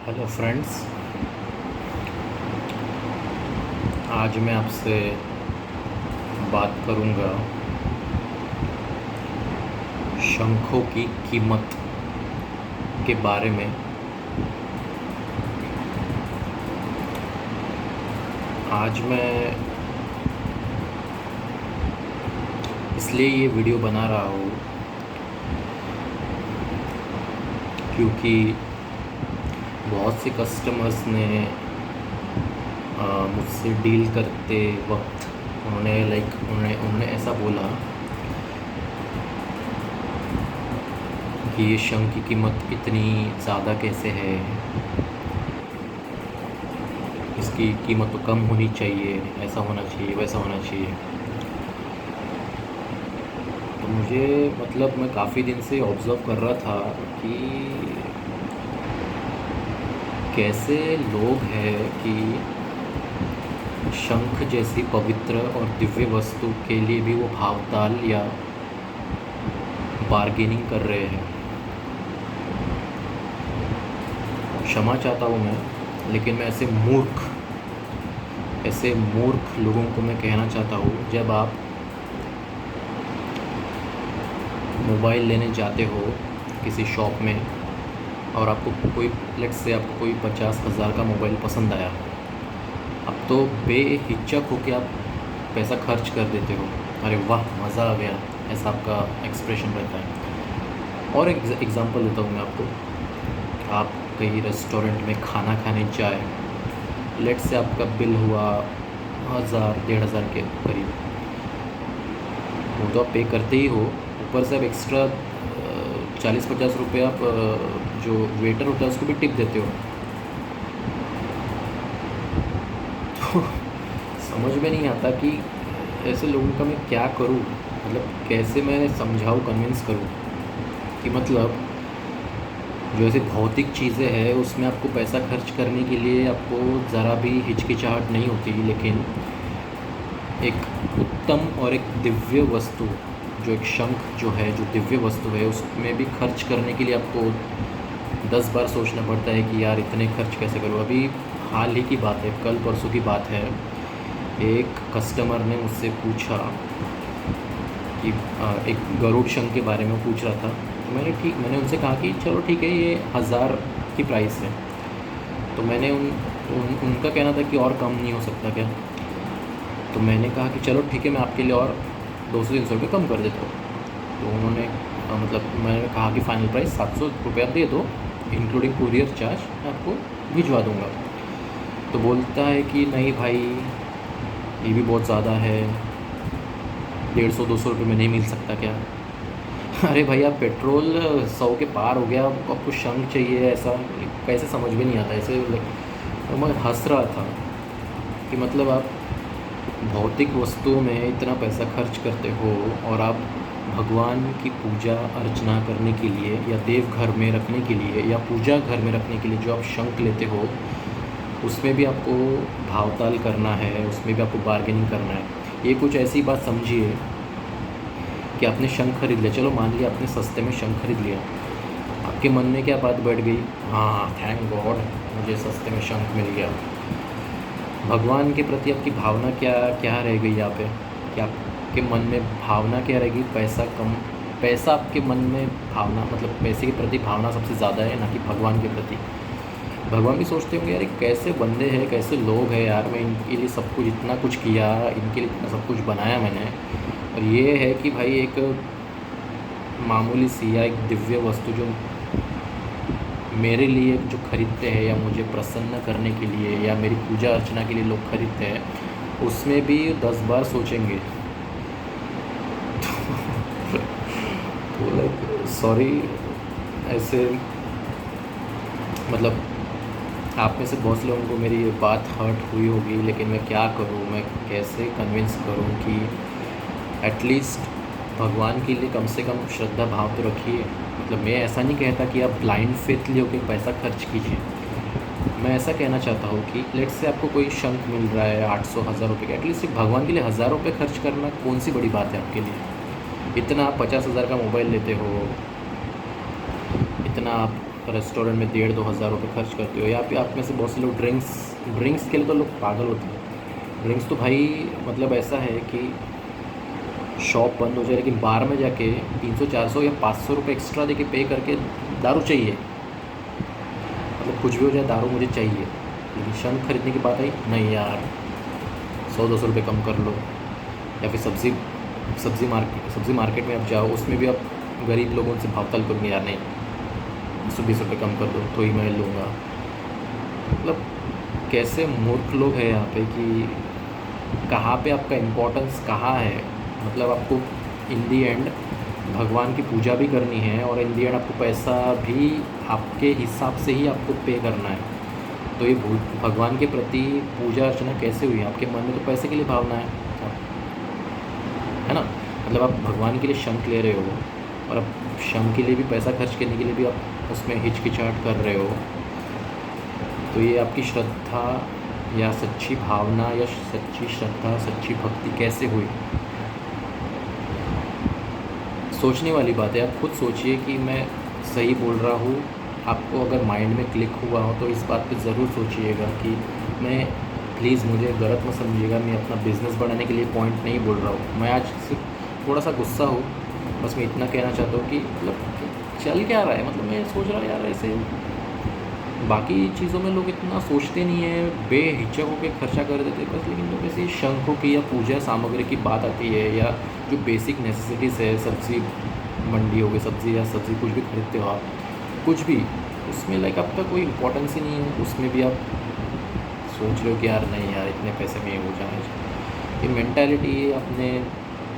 Hello friends. आज मैं आपसे बात करूंगा शंखों की कीमत के बारे में। आज मैं इसलिए ये वीडियो बना रहा हूँ क्योंकि बहुत से कस्टमर्स ने मुझसे डील करते वक्त उन्होंने ऐसा बोला कि ये शंख की कीमत इतनी ज़्यादा कैसे है, इसकी कीमत तो कम होनी चाहिए, ऐसा होना चाहिए, वैसा होना चाहिए। तो मुझे मैं काफ़ी दिन से ऑब्ज़र्व कर रहा था कि कैसे लोग हैं कि शंख जैसी पवित्र और दिव्य वस्तु के लिए भी वो भावताल या बार्गेनिंग कर रहे हैं। क्षमा चाहता हूँ मैं, लेकिन मैं ऐसे मूर्ख लोगों को मैं कहना चाहता हूँ, जब आप मोबाइल लेने जाते हो किसी शॉप में और आपको कोई आपको कोई 50,000 का मोबाइल पसंद आया, अब तो बेहिचक होकर आप पैसा खर्च कर देते हो। अरे वाह, मज़ा आ गया, ऐसा आपका एक्सप्रेशन रहता है। और एक एग्ज़ाम्पल देता हूँ मैं आपको। आप कहीं रेस्टोरेंट में खाना खाने जाए, से आपका बिल हुआ 1,000 1,500 के करीब, वो तो आप पे करते ही हो, ऊपर से आप एक्स्ट्रा 40-50 रुपये आप जो वेटर होता है उसको भी टिप देते हो। तो समझ में नहीं आता कि ऐसे लोगों का मैं क्या करूं, कैसे मैं समझाऊं, कन्विंस करूं कि जो ऐसे भौतिक चीज़ें हैं उसमें आपको पैसा खर्च करने के लिए आपको ज़रा भी हिचकिचाहट नहीं होती, लेकिन एक उत्तम और एक दिव्य वस्तु, जो एक शंख जो है, जो दिव्य वस्तु है, उसमें भी खर्च करने के लिए आपको 10 बार सोचना पड़ता है कि यार इतने खर्च कैसे करूँ। अभी हाल ही की बात है, कल परसों की बात है, एक कस्टमर ने मुझसे पूछा कि एक गरुड़ शंख के बारे में पूछ रहा था। तो मैंने उनसे कहा कि चलो ठीक है, ये 1,000 की प्राइस है। तो मैंने उनका कहना था कि और कम नहीं हो सकता क्या। तो मैंने कहा कि चलो ठीक है, मैं आपके लिए और 200-300 रुपये कम कर देता हूँ। तो उन्होंने मैंने कहा कि फ़ाइनल प्राइस 700 रुपया दे दो, इंक्लूडिंग कुरियर चार्ज मैं आपको भिजवा दूँगा। तो बोलता है कि नहीं भाई, ये भी बहुत ज़्यादा है, 150-200 रुपये में नहीं मिल सकता क्या। अरे भैया, पेट्रोल 100 के पार हो गया, आपको शंख चाहिए, ऐसा कैसे? समझ में नहीं आता ऐसे। तो मैं हंस रहा था कि आप भौतिक वस्तुओं में इतना पैसा खर्च करते हो और आप भगवान की पूजा अर्चना करने के लिए या देव घर में रखने के लिए या पूजा घर में रखने के लिए जो आप शंख लेते हो, उसमें भी आपको भावताल करना है, उसमें भी आपको बार्गेनिंग करना है। ये कुछ ऐसी बात समझिए कि आपने शंख खरीद लिया, चलो मान लिया आपने सस्ते में शंख खरीद लिया, आपके मन में क्या बात बैठ गई? हाँ, थैंक गॉड मुझे सस्ते में शंख मिल गया। भगवान के प्रति आपकी भावना क्या रह गई यहाँ पे? कि आपके मन में भावना क्या रहेगी? पैसा आपके मन में भावना, पैसे के प्रति भावना सबसे ज़्यादा है, ना कि भगवान के प्रति। भगवान भी सोचते होंगे यार ये कैसे बंदे हैं, कैसे लोग हैं यार, मैं इनके लिए सब कुछ, इतना कुछ किया, इनके लिए इतना सब कुछ बनाया मैंने, और ये है कि भाई एक मामूली सी या एक दिव्य वस्तु जो मेरे लिए जो खरीदते हैं या मुझे प्रसन्न करने के लिए या मेरी पूजा अर्चना के लिए लोग खरीदते हैं, उसमें भी 10 बार सोचेंगे। तो सॉरी, ऐसे आप में से बहुत से लोगों को मेरी ये बात हर्ट हुई होगी, लेकिन मैं क्या करूँ, मैं कैसे कन्विंस करूँ कि एटलीस्ट भगवान के लिए कम से कम श्रद्धा भाव तो रखिए। मैं ऐसा नहीं कहता कि आप ब्लाइंड फेथली होकर पैसा खर्च कीजिए। मैं ऐसा कहना चाहता हूँ कि लेट्स से आपको कोई शंख मिल रहा है 800-1000 रुपये का, एटलीस्ट भगवान के लिए 1000 रुपये खर्च करना कौन सी बड़ी बात है आपके लिए? इतना आप 50,000 का मोबाइल लेते हो, इतना आप रेस्टोरेंट में 1,500-2,000 रुपये खर्च करते हो, या फिर आप में से बहुत से लोग ड्रिंक्स के लिए तो लोग पागल होते हैं। ड्रिंक्स तो भाई मतलब ऐसा है कि शॉप बंद हो जाए लेकिन बार में जाके 300-400 या 500 रुपये एक्स्ट्रा दे के पे करके दारू चाहिए, मतलब कुछ भी हो जाए दारू मुझे चाहिए। लेकिन शंख खरीदने की बात आई, नहीं यार 100-200 रुपये कम कर लो। या फिर सब्ज़ी मार्केट में आप जाओ, उसमें भी आप गरीब लोगों से भाव ताल करोगे, यार नहीं 120 रुपये कम कर दो तो ही मैं लूँगा। मतलब कैसे मूर्ख लोग हैं यहाँ पे कि कहाँ पे आपका इम्पोर्टेंस कहाँ है। मतलब आपको इन दी एंड भगवान की पूजा भी करनी है और इन दी एंड आपको पैसा भी आपके हिसाब से ही आपको पे करना है। तो ये भगवान के प्रति पूजा अर्चना कैसे हुई? आपके मन में तो पैसे के लिए भावना है ना। मतलब आप भगवान के लिए शंख ले रहे हो और अब शंख के लिए भी पैसा खर्च करने के लिए भी आप उसमें हिचकिचाहट कर रहे हो, तो ये आपकी श्रद्धा या सच्ची भावना या सच्ची श्रद्धा सच्ची भक्ति कैसे हुई? सोचने वाली बात है। आप खुद सोचिए कि मैं सही बोल रहा हूँ। आपको अगर माइंड में क्लिक हुआ हो तो इस बात पे ज़रूर सोचिएगा कि मैं, प्लीज़ मुझे गलत मत समझिएगा, मैं अपना बिज़नेस बढ़ाने के लिए पॉइंट नहीं बोल रहा हूँ। मैं आज सिर्फ थोड़ा सा गुस्सा हूँ, बस मैं इतना कहना चाहता हूँ कि मतलब चल क्या रहा है। मतलब मैं सोच रहा हूँ यार ऐसे बाकी चीज़ों में लोग इतना सोचते नहीं है, बेहिचक होकर खर्चा कर देते बस। लेकिन लोग ऐसे शंखों की या पूजा सामग्री की बात आती है या जो बेसिक नेसेसिटीज़ है, सब्ज़ी मंडी हो गई, सब्ज़ी कुछ भी खरीदते हो आप, कुछ भी उसमें लाइक आपका कोई इम्पोर्टेंस ही नहीं है। उसमें भी आप सोच रहे हो कि यार नहीं यार इतने पैसे में हो जाना चाहिए। ये मेंटालिटी अपने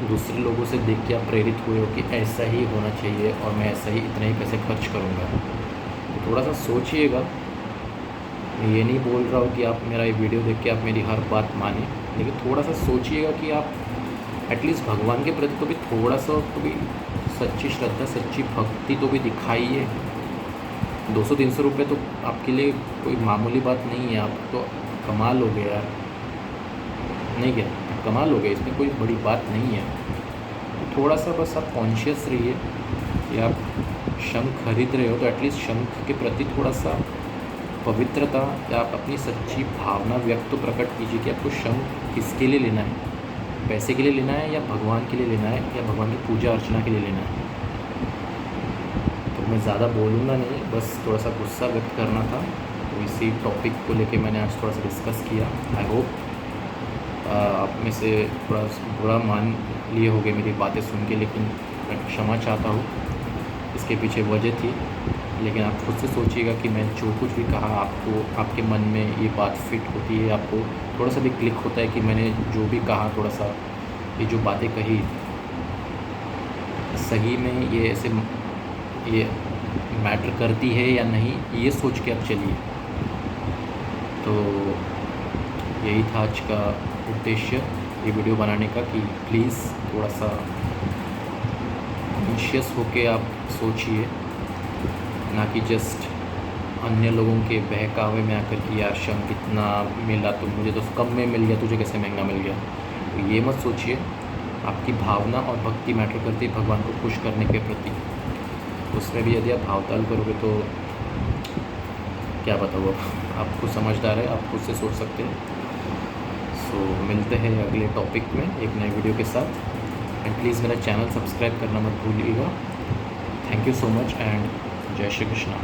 दूसरे लोगों से देख के आप प्रेरित हुए हो कि ऐसा ही होना चाहिए और मैं ऐसा ही इतने ही पैसे खर्च करूँगा। तो थोड़ा सा सोचिएगा। मैं ये नहीं बोल रहा हूँ कि आप मेरा ये वीडियो देख के आप मेरी हर बात माने, लेकिन थोड़ा सा सोचिएगा कि आप एटलीस्ट भगवान के प्रति तो भी थोड़ा सा तो भी सच्ची श्रद्धा सच्ची भक्ति तो भी दिखाइए। 200-300 रुपये तो आपके लिए कोई मामूली बात नहीं है। आप तो कमा लोगे यार, नहीं क्या? कमा लोगे, इसमें कोई बड़ी बात नहीं है। तो थोड़ा सा बस आप कॉन्शियस रहिए कि आप शंख खरीद रहे हो तो एटलीस्ट शंख के प्रति थोड़ा सा पवित्रता या आप अपनी सच्ची भावना व्यक्त तो प्रकट कीजिए कि आपको शंख किसके लिए लेना है, पैसे के लिए लेना है या भगवान के लिए लेना है या भगवान की पूजा अर्चना के लिए लेना है। तो मैं ज़्यादा बोलूँगा नहीं, बस थोड़ा सा गुस्सा व्यक्त करना था। तो इसी टॉपिक को लेके मैंने आज थोड़ा सा डिस्कस किया। आई होप आप में से थोड़ा बुरा मान लिए होंगे मेरी बातें सुन के, लेकिन मैं क्षमा चाहता हूँ। इसके पीछे वजह थी, लेकिन आप खुद से सोचिएगा कि मैं जो कुछ भी कहा आपको, आपके मन में ये बात फिट होती है, आपको थोड़ा सा भी क्लिक होता है कि मैंने जो भी कहा, थोड़ा सा ये जो बातें कही सही में ये ऐसे ये मैटर करती है या नहीं, ये सोच के आप चलिए। तो यही था आज का उद्देश्य ये वीडियो बनाने का कि प्लीज़ थोड़ा सा कॉन्शियस होके आप सोचिए, ना कि जस्ट अन्य लोगों के बहकावे में आकर कि यार शंख कितना मिला तो मुझे तो कम में मिल गया, तुझे कैसे महंगा मिल गया। तो ये मत सोचिए। आपकी भावना और भक्ति मैटर करती है भगवान को खुश करने के प्रति। उसमें भी यदि आप भावताल करोगे तो क्या बताओ, आप खुद समझदार है, आप खुद से सोच सकते हैं। सो मिलते हैं अगले टॉपिक में एक नए वीडियो के साथ। एंड प्लीज़ मेरा चैनल सब्सक्राइब करना मत भूलिएगा। Thank you so much and जय श्री कृष्णा।